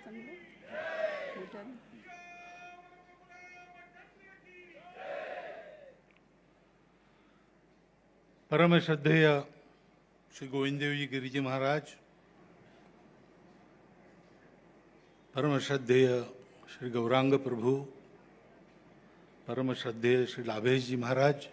परम श्रद्धेय श्री गोविंद देव जी गिरिजी महाराज, परम श्रद्धेय श्री गौरांग प्रभु, परम श्रद्धेय श्री लाभेश जी महाराज,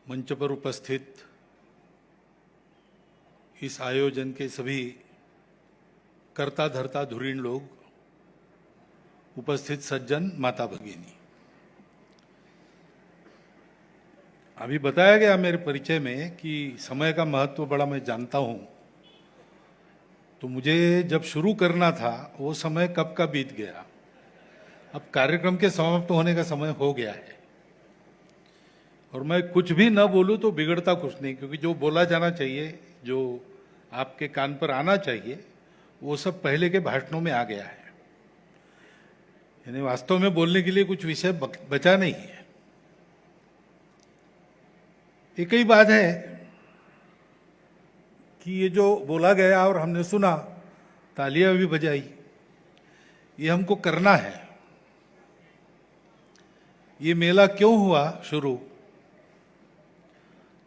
मंच पर उपस्थित इस आयोजन के सभी कर्ता धर्ता धुरीण लोग, उपस्थित सज्जन, माता भगिनी, अभी बताया गया मेरे परिचय में कि समय का महत्व बड़ा मैं जानता हूं, तो मुझे जब शुरू करना था वो समय कब का बीत गया। अब कार्यक्रम के समाप्त होने का समय हो गया है और मैं कुछ भी न बोलूं तो बिगड़ता कुछ नहीं, क्योंकि जो बोला जाना चाहिए, जो आपके कान पर आना चाहिए, वो सब पहले के भाषणों में आ गया है। यानी वास्तव में बोलने के लिए कुछ विषय बचा नहीं है। एक ही बात है कि ये जो बोला गया और हमने सुना, तालियां भी बजाई, ये हमको करना है। ये मेला क्यों हुआ शुरू,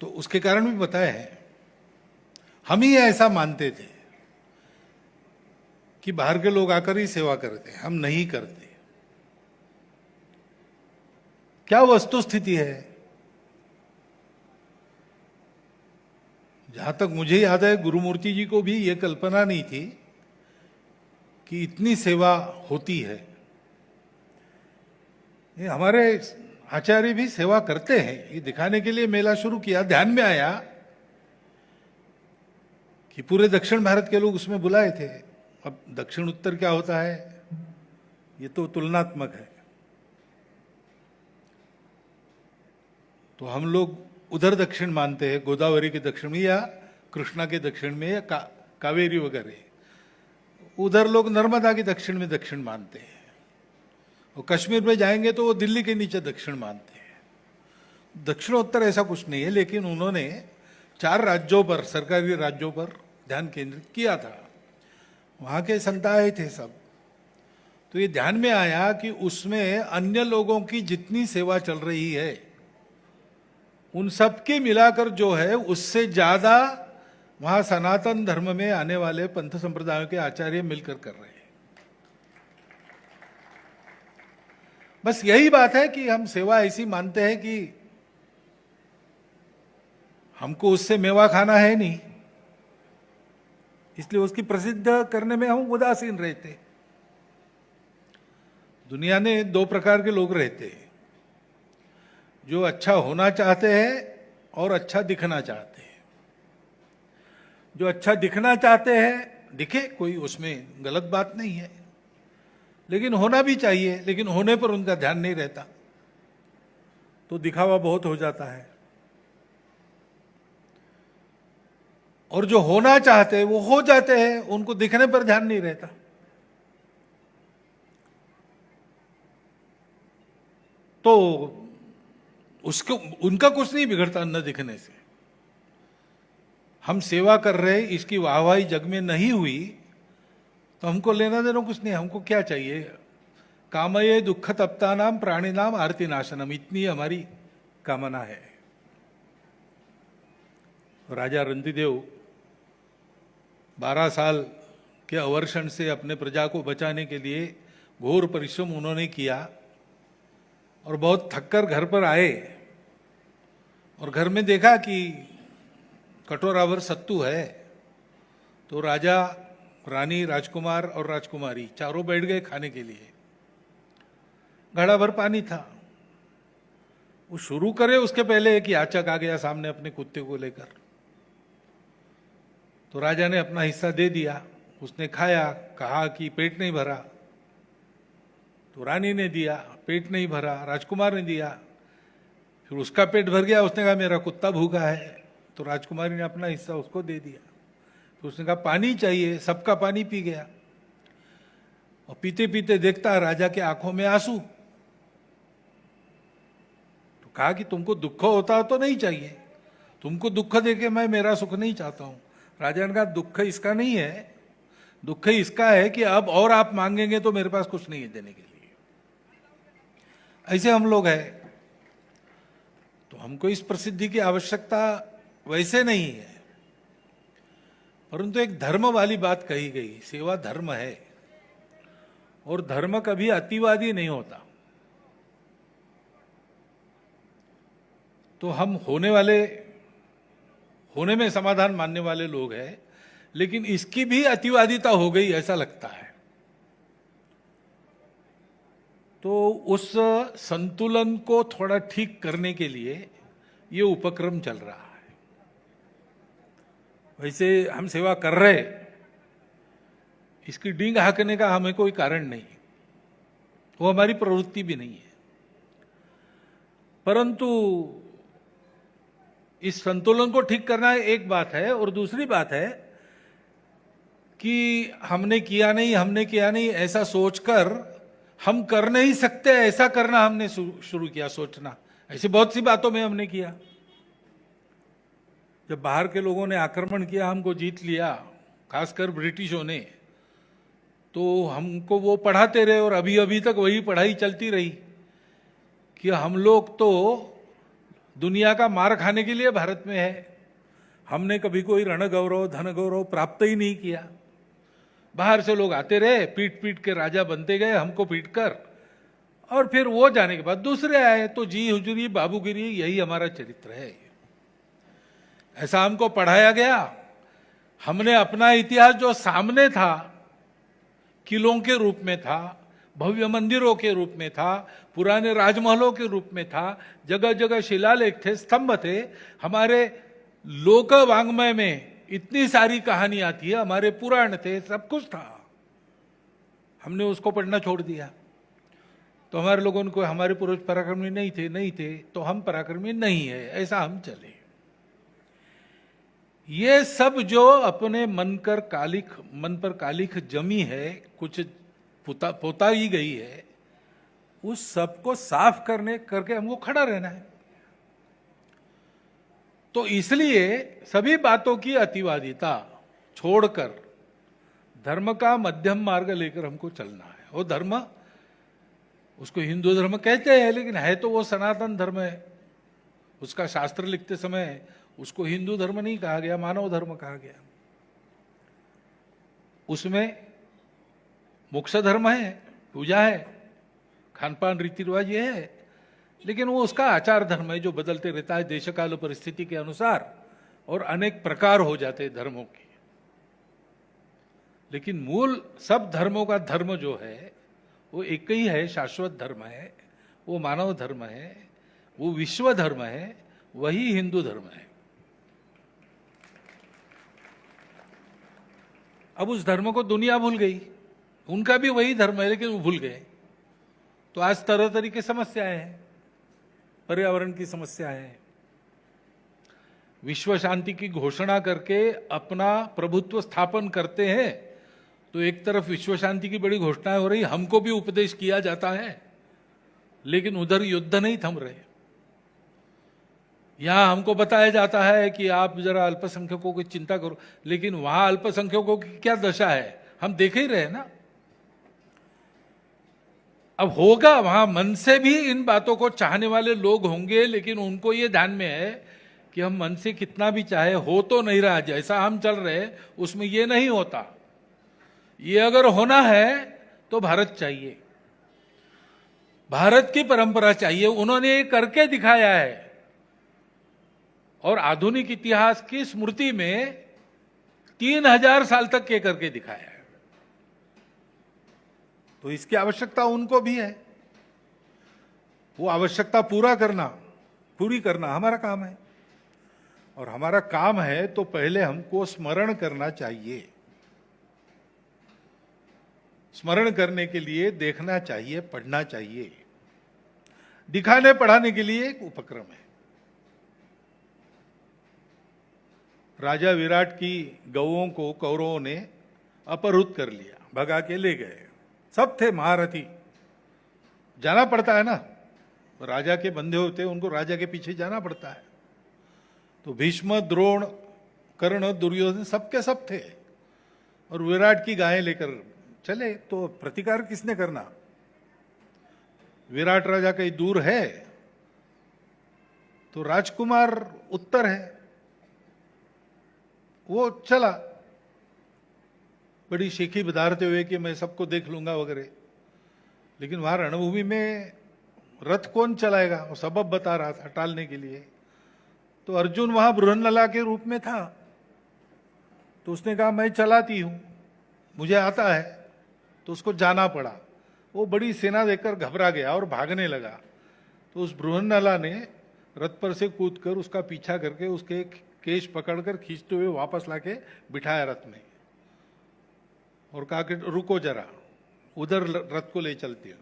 तो उसके कारण भी बताया है। हम ही ऐसा मानते थे कि बाहर के लोग आकर ही सेवा करते, हम नहीं करते। क्या वस्तु स्थिति है? जहां तक मुझे याद है, गुरुमूर्ति जी को भी यह कल्पना नहीं थी कि इतनी सेवा होती है। ये हमारे आचार्य भी सेवा करते हैं, ये दिखाने के लिए मेला शुरू किया। ध्यान में आया कि पूरे दक्षिण भारत के लोग उसमें बुलाए थे। अब दक्षिण उत्तर क्या होता है, ये तो तुलनात्मक है। तो हम लोग उधर दक्षिण मानते हैं, गोदावरी के दक्षिण में या कृष्णा के दक्षिण में या कावेरी वगैरह। उधर लोग नर्मदा के दक्षिण में दक्षिण मानते हैं, और कश्मीर में जाएंगे तो वो दिल्ली के नीचे दक्षिण मानते हैं। दक्षिणोत्तर ऐसा कुछ नहीं है, लेकिन उन्होंने 4 राज्यों पर, सरकारी राज्यों पर ध्यान केंद्रित किया था। वहां के संत आए थे सब, तो ये ध्यान में आया कि उसमें अन्य लोगों की जितनी सेवा चल रही है, उन सबके मिलाकर जो है, उससे ज्यादा वहां सनातन धर्म में आने वाले पंथ संप्रदायों के आचार्य मिलकर कर रहे हैं। बस यही बात है कि हम सेवा ऐसी मानते हैं कि हमको उससे मेवा खाना है नहीं, इसलिए उसकी प्रसिद्ध करने में हम उदासीन रहते। दुनिया ने 2 प्रकार के लोग रहते हैं, जो अच्छा होना चाहते हैं और अच्छा दिखना चाहते हैं। जो अच्छा दिखना चाहते हैं, दिखे, कोई उसमें गलत बात नहीं है, लेकिन होना भी चाहिए, लेकिन होने पर उनका ध्यान नहीं रहता, तो दिखावा बहुत हो जाता है। और जो होना चाहते हैं वो हो जाते हैं, उनको दिखने पर ध्यान नहीं रहता। तो उसको, उनका कुछ नहीं बिगड़ता न दिखने से। हम सेवा कर रहे, इसकी वाहवाही जग में नहीं हुई तो हमको लेना देना कुछ नहीं। हमको क्या चाहिए? कामये दुख तप्तानाम प्राणिनाम आरती नाशनम, इतनी हमारी कामना है। राजा रंतिदेव 12 साल के अवर्षण से अपने प्रजा को बचाने के लिए घोर परिश्रम उन्होंने किया, और बहुत थककर घर पर आए और घर में देखा कि कटोरा भर सत्तू है। तो राजा, रानी, राजकुमार और राजकुमारी चारों बैठ गए खाने के लिए। घड़ा भर पानी था। वो शुरू करे उसके पहले एक याचक आ गया सामने अपने कुत्ते को लेकर। तो राजा ने अपना हिस्सा दे दिया, उसने खाया, कहा कि पेट नहीं भरा। तो रानी ने दिया, पेट नहीं भरा। राजकुमार ने दिया, फिर उसका पेट भर गया, उसने कहा मेरा कुत्ता भूखा है। तो राजकुमारी ने अपना हिस्सा उसको दे दिया। तो उसने कहा पानी चाहिए, सबका पानी पी गया। और पीते पीते देखता राजा के आंखों में आंसू। तो कहा कि तुमको दुख होता तो नहीं चाहिए, तुमको दुख देके मैं मेरा सुख नहीं चाहता हूं। राजा ने कहा दुख इसका नहीं है, दुख इसका है कि अब और आप मांगेंगे तो मेरे पास कुछ नहीं है देने के लिए। ऐसे हम लोग हैं। तो हमको इस प्रसिद्धि की आवश्यकता वैसे नहीं है, परंतु एक धर्म वाली बात कही गई, सेवा धर्म है, और धर्म कभी अतिवादी नहीं होता। तो हम होने में समाधान मानने वाले लोग हैं, लेकिन इसकी भी अतिवादिता हो गई ऐसा लगता है। तो उस संतुलन को थोड़ा ठीक करने के लिए ये उपक्रम चल रहा है। वैसे हम सेवा कर रहे, इसकी डींग हाँकने का हमें कोई कारण नहीं, वो हमारी प्रवृत्ति भी नहीं है। परंतु इस संतुलन को ठीक करना एक बात है, और दूसरी बात है कि हमने किया नहीं ऐसा सोचकर हम कर नहीं सकते ऐसा करना हमने शुरू किया सोचना। ऐसी बहुत सी बातों में हमने किया। जब बाहर के लोगों ने आक्रमण किया, हमको जीत लिया, खासकर ब्रिटिशों ने, तो हमको वो पढ़ाते रहे, और अभी तक वही पढ़ाई चलती रही कि हम लोग तो दुनिया का मार खाने के लिए भारत में है। हमने कभी कोई रण गौरव धन गौरव प्राप्त ही नहीं किया। बाहर से लोग आते रहे, पीट पीट के राजा बनते गए हमको पीट कर, और फिर वो जाने के बाद दूसरे आए। तो जी हुजूरी बाबूगिरी, यही हमारा चरित्र है। ऐसा हमको पढ़ाया गया। हमने अपना इतिहास जो सामने था, किलों के रूप में था, भव्य मंदिरों के रूप में था, पुराने राजमहलों के रूप में था, जगह जगह शिलालेख थे, स्तंभ थे, हमारे लोक वांग्मय में इतनी सारी कहानी आती है, हमारे पुराण थे, सब कुछ था। हमने उसको पढ़ना छोड़ दिया। तो हमारे लोगों को हमारे पूर्वज पराक्रमी नहीं थे तो हम पराक्रमी नहीं है, ऐसा हम चले। ये सब जो अपने मन पर कालिख जमी है, कुछ पोता ही गई है, उस सब को साफ करके हमको खड़ा रहना है। तो इसलिए सभी बातों की अतिवादिता छोड़कर धर्म का मध्यम मार्ग लेकर हमको चलना है। वो धर्म, उसको हिंदू धर्म कहते हैं, लेकिन है तो वो सनातन धर्म है। उसका शास्त्र लिखते समय उसको हिंदू धर्म नहीं कहा गया, मानव धर्म कहा गया। उसमें मोक्ष धर्म है, पूजा है, खानपान रीति रिवाज ये है, लेकिन वो उसका आचार धर्म है जो बदलते रहता है देश काल परिस्थिति के अनुसार, और अनेक प्रकार हो जाते हैं धर्मों के। लेकिन मूल सब धर्मों का धर्म जो है वो एक ही है, शाश्वत धर्म है, वो मानव धर्म है, वो विश्व धर्म है, वही हिंदू धर्म है। अब उस धर्म को दुनिया भूल गई। उनका भी वही धर्म है, लेकिन वो भूल गए। तो आज तरह तरह की समस्याएं हैं, पर्यावरण की समस्याएं हैं। विश्व शांति की घोषणा करके अपना प्रभुत्व स्थापन करते हैं, तो एक तरफ विश्व शांति की बड़ी घोषणाएं हो रही, हमको भी उपदेश किया जाता है, लेकिन उधर युद्ध नहीं थम रहे। यहां हमको बताया जाता है कि आप जरा अल्पसंख्यकों की चिंता करो, लेकिन वहां अल्पसंख्यकों की क्या दशा है हम देख ही रहे ना। अब होगा, वहां मन से भी इन बातों को चाहने वाले लोग होंगे, लेकिन उनको ये ध्यान में है कि हम मन से कितना भी चाहे, हो तो नहीं रहा। जैसा हम चल रहे उसमें ये नहीं होता। ये अगर होना है तो भारत चाहिए, भारत की परंपरा चाहिए। उन्होंने ये करके दिखाया है, और आधुनिक इतिहास की स्मृति में 3000 साल तक ये करके दिखाया है। तो इसकी आवश्यकता उनको भी है। वो आवश्यकता पूरी करना हमारा काम है। और हमारा काम है तो पहले हमको स्मरण करना चाहिए। स्मरण करने के लिए देखना चाहिए, पढ़ना चाहिए। दिखाने पढ़ाने के लिए एक उपक्रम है। राजा विराट की गौओं को कौरवों ने अपहृत कर लिया, भगा के ले गए। सब थे महारथी, जाना पड़ता है ना, राजा के बंधे होते हैं, उनको राजा के पीछे जाना पड़ता है। तो भीष्म, द्रोण, कर्ण, दुर्योधन सबके सब थे। और विराट की गायें लेकर चले, तो प्रतिकार किसने करना? विराट राजा कहीं दूर है तो राजकुमार उत्तर है, वो चला बड़ी शेखी बधारते हुए कि मैं सबको देख लूंगा वगैरह। लेकिन वहां रणभूमि में रथ कौन चलाएगा? वो सबब बता रहा था टालने के लिए। तो अर्जुन वहां बृहन्नला के रूप में था, तो उसने कहा मैं चलाती हूं, मुझे आता है। तो उसको जाना पड़ा। वो बड़ी सेना देखकर घबरा गया और भागने लगा। तो उस बृहन्नला ने रथ पर से कूदकर उसका पीछा करके उसके केश पकड़कर खींचते हुए वापस लाके बिठाया रथ में और कहा कि रुको जरा, उधर रथ को ले चलती हूं।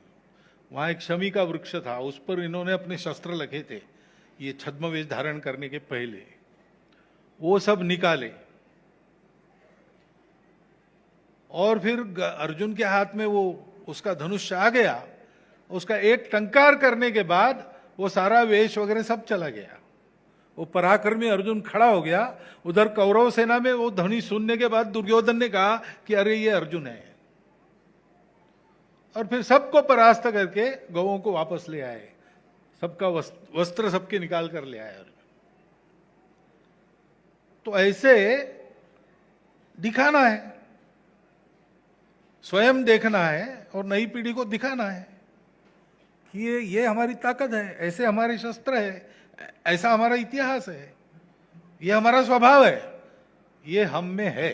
वहां एक शमी का वृक्ष था, उस पर इन्होंने अपने शस्त्र लगे थे ये छद्मवेश धारण करने के पहले, वो सब निकाले और फिर अर्जुन के हाथ में वो उसका धनुष आ गया। उसका एक टंकार करने के बाद वो सारा वेश वगैरह सब चला गया। वो पराक्रमी अर्जुन खड़ा हो गया। उधर कौरव सेना में वो ध्वनि सुनने के बाद दुर्योधन ने कहा कि अरे ये अर्जुन है, और फिर सबको परास्त करके गौओं को वापस ले आए। सबका वस्त्र सबके निकाल कर ले आए। तो ऐसे दिखाना है, स्वयं देखना है और नई पीढ़ी को दिखाना है कि ये हमारी ताकत है, ऐसे हमारे शस्त्र है, ऐसा हमारा इतिहास है, ये हमारा स्वभाव है, ये हम में है,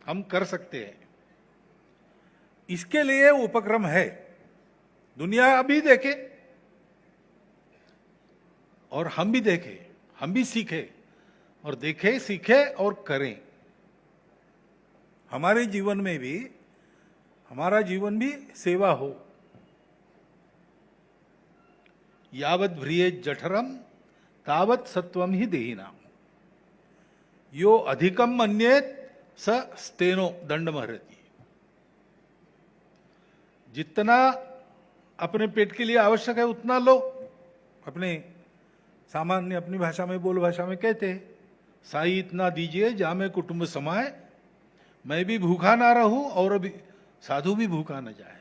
हम कर सकते हैं। इसके लिए उपक्रम है। दुनिया अभी देखे और हम भी देखें, हम भी सीखें, और देखें, सीखें और करें। हमारे जीवन में भी, हमारा जीवन भी सेवा हो। यावत भ्रिये जठरम तावत सत्वम ही देहिनाम, यो अधिकम मन्येत स स्तेनो दंडमहरति। जितना अपने पेट के लिए आवश्यक है उतना लो। अपने सामान्य अपनी भाषा में, बोल भाषा में कहते हैं, साई इतना दीजिए जा में कुटुंब समाए, मैं भी भूखा ना रहूं और अभी साधु भी भूखा न जाए।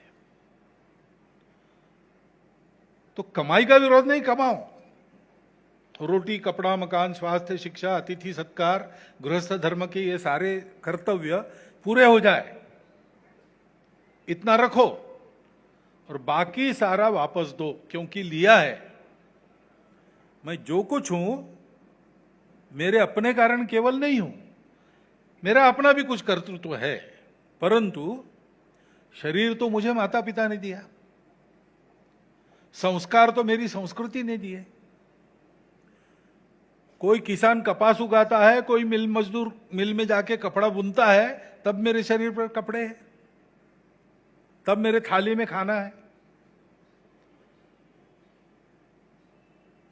तो कमाई का विरोध नहीं, कमाओ। रोटी, कपड़ा, मकान, स्वास्थ्य, शिक्षा, अतिथि सत्कार, गृहस्थ धर्म के ये सारे कर्तव्य पूरे हो जाए, इतना रखो और बाकी सारा वापस दो, क्योंकि लिया है। मैं जो कुछ हूं मेरे अपने कारण केवल नहीं हूं, मेरा अपना भी कुछ कर्तृत्व है, परंतु शरीर तो मुझे माता पिता ने दिया, संस्कार तो मेरी संस्कृति ने दिए। कोई किसान कपास उगाता है, कोई मिल मजदूर मिल में जाके कपड़ा बुनता है, तब मेरे शरीर पर कपड़े हैं, तब मेरे थाली में खाना है।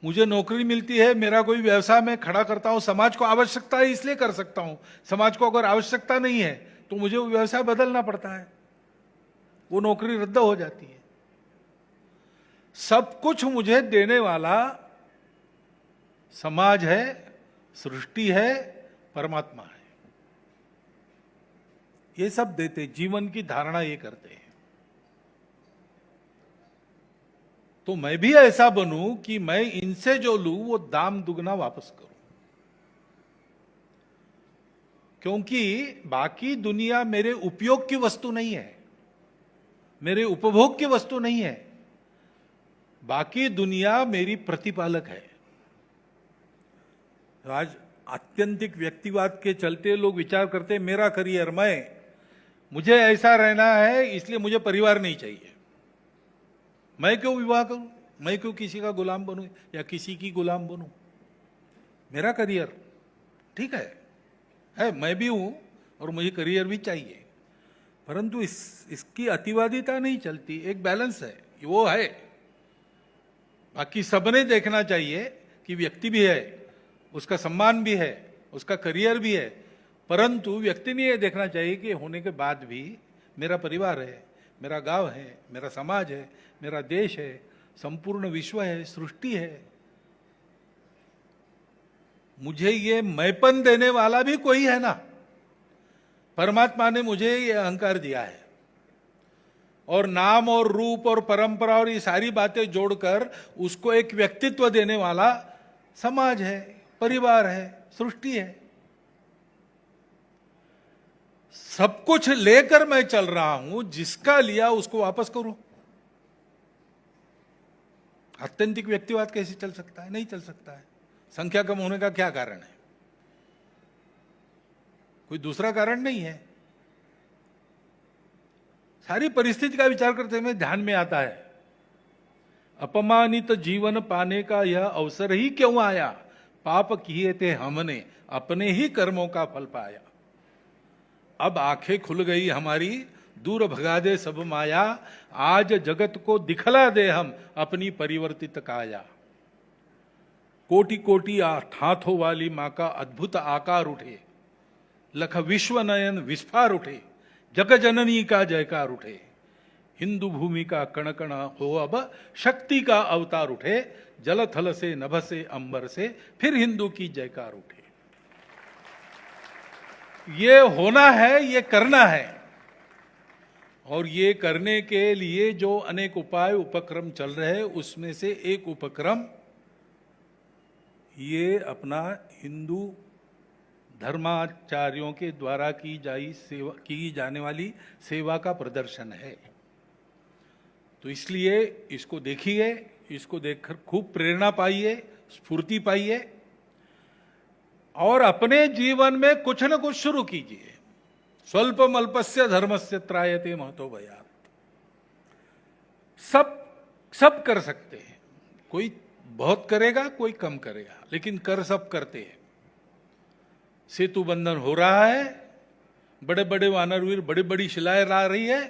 मुझे नौकरी मिलती है, मेरा कोई व्यवसाय में खड़ा करता हूं, समाज को आवश्यकता है इसलिए कर सकता हूं। समाज को अगर आवश्यकता नहीं है तो मुझे वो व्यवसाय बदलना पड़ता है, वो नौकरी रद्द हो जाती है। सब कुछ मुझे देने वाला समाज है, सृष्टि है, परमात्मा है। ये सब देते, जीवन की धारणा ये करते हैं। तो मैं भी ऐसा बनूं कि मैं इनसे जो लूं वो दाम दुगना वापस करूं, क्योंकि बाकी दुनिया मेरे उपयोग की वस्तु नहीं है, मेरे उपभोग की वस्तु नहीं है। बाकी दुनिया मेरी प्रतिपालक है। आज आत्यंतिक व्यक्तिवाद के चलते लोग विचार करते हैं मेरा करियर, मुझे ऐसा रहना है, इसलिए मुझे परिवार नहीं चाहिए। मैं क्यों विवाह करूं, मैं क्यों किसी का गुलाम बनूं या किसी की गुलाम बनूं। मेरा करियर ठीक है, मैं भी हूं और मुझे करियर भी चाहिए, परंतु इसकी अतिवादिता नहीं चलती। एक बैलेंस है, वो है। बाकी सबने देखना चाहिए कि व्यक्ति भी है, उसका सम्मान भी है, उसका करियर भी है, परंतु व्यक्ति ने यह देखना चाहिए कि होने के बाद भी मेरा परिवार है, मेरा गांव है, मेरा समाज है, मेरा देश है, संपूर्ण विश्व है, सृष्टि है। मुझे ये मैंपन देने वाला भी कोई है ना। परमात्मा ने मुझे ये अहंकार दिया है, और नाम और रूप और परंपरा और ये सारी बातें जोड़कर उसको एक व्यक्तित्व देने वाला समाज है, परिवार है, सृष्टि है। सब कुछ लेकर मैं चल रहा हूं, जिसका लिया उसको वापस करूं। आत्यंतिक व्यक्तिवाद कैसे चल सकता है? नहीं चल सकता है। संख्या कम होने का क्या कारण है? कोई दूसरा कारण नहीं है। सारी परिस्थिति का विचार करते हुए ध्यान में आता है, अपमानित जीवन पाने का यह अवसर ही क्यों आया, पाप किए थे हमने, अपने ही कर्मों का फल पाया। अब आंखें खुल गई हमारी, दूर भगा दे सब माया, आज जगत को दिखला दे हम अपनी परिवर्तित काया। कोटि कोटि हाथों वाली मां का अद्भुत आकार उठे, लख विश्व नयन विस्फार उठे, जग जननी का जयकार उठे। हिंदू भूमि का कण कण हो अब शक्ति का अवतार उठे, जल थल से नभ से अंबर से फिर हिंदू की जयकार उठे। ये होना है, ये करना है, और ये करने के लिए जो अनेक उपाय उपक्रम चल रहे हैं, उसमें से एक उपक्रम ये अपना हिंदू धर्माचार्यों के द्वारा की जाने वाली सेवा का प्रदर्शन है। तो इसलिए इसको देखिए, इसको देखकर खूब प्रेरणा पाइए, स्फूर्ति पाइए, और अपने जीवन में कुछ न कुछ शुरू कीजिए। स्वल्पम अल्पस्य धर्मस्य त्रायते महतो भयात्। सब कर सकते हैं, कोई बहुत करेगा, कोई कम करेगा, लेकिन कर सब करते हैं। सेतु बंधन हो रहा है, बड़े बड़े वानरवीर बड़ी बड़ी शिलाएं ला रही है,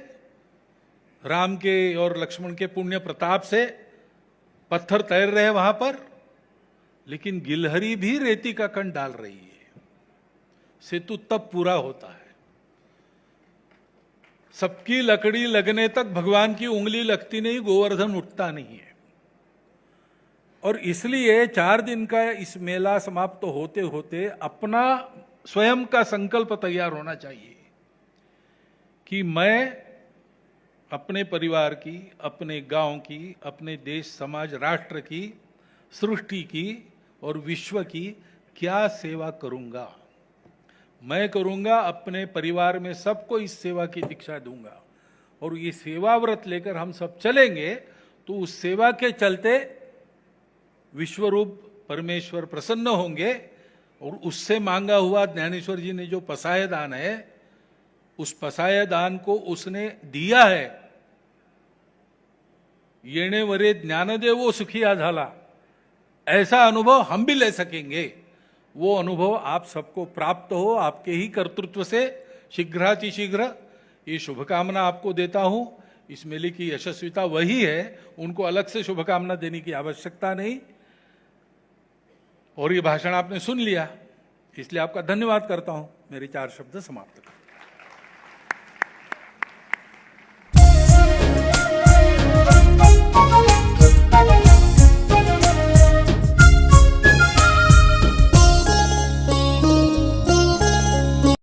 राम के और लक्ष्मण के पुण्य प्रताप से पत्थर तैर रहे हैं वहां पर, लेकिन गिलहरी भी रेती का कण डाल रही है। सेतु तब पूरा होता है, सबकी लकड़ी लगने तक भगवान की उंगली लगती नहीं, गोवर्धन उठता नहीं है। और इसलिए 4 दिन का इस मेला समाप्त होते होते अपना स्वयं का संकल्प तैयार होना चाहिए कि मैं अपने परिवार की, अपने गांव की, अपने देश समाज राष्ट्र की, सृष्टि की और विश्व की क्या सेवा करूंगा। मैं करूंगा, अपने परिवार में सबको इस सेवा की दीक्षा दूंगा, और ये सेवा व्रत लेकर हम सब चलेंगे तो उस सेवा के चलते विश्वरूप परमेश्वर प्रसन्न होंगे, और उससे मांगा हुआ ज्ञानेश्वर जी ने जो पसाय दान है, उस पसाय दान को उसने दिया है। येणे वरे ज्ञानदेवो सुखिया झाला, ऐसा अनुभव हम भी ले सकेंगे। वो अनुभव आप सबको प्राप्त हो, आपके ही कर्तृत्व से शीघ्रातिशीघ्र। ये शुभकामना आपको देता हूं। इस मेले की यशस्विता वही है, उनको अलग से शुभकामना देने की आवश्यकता नहीं। और ये भाषण आपने सुन लिया, इसलिए आपका धन्यवाद करता हूं। मेरे 4 शब्द समाप्त करता हूं।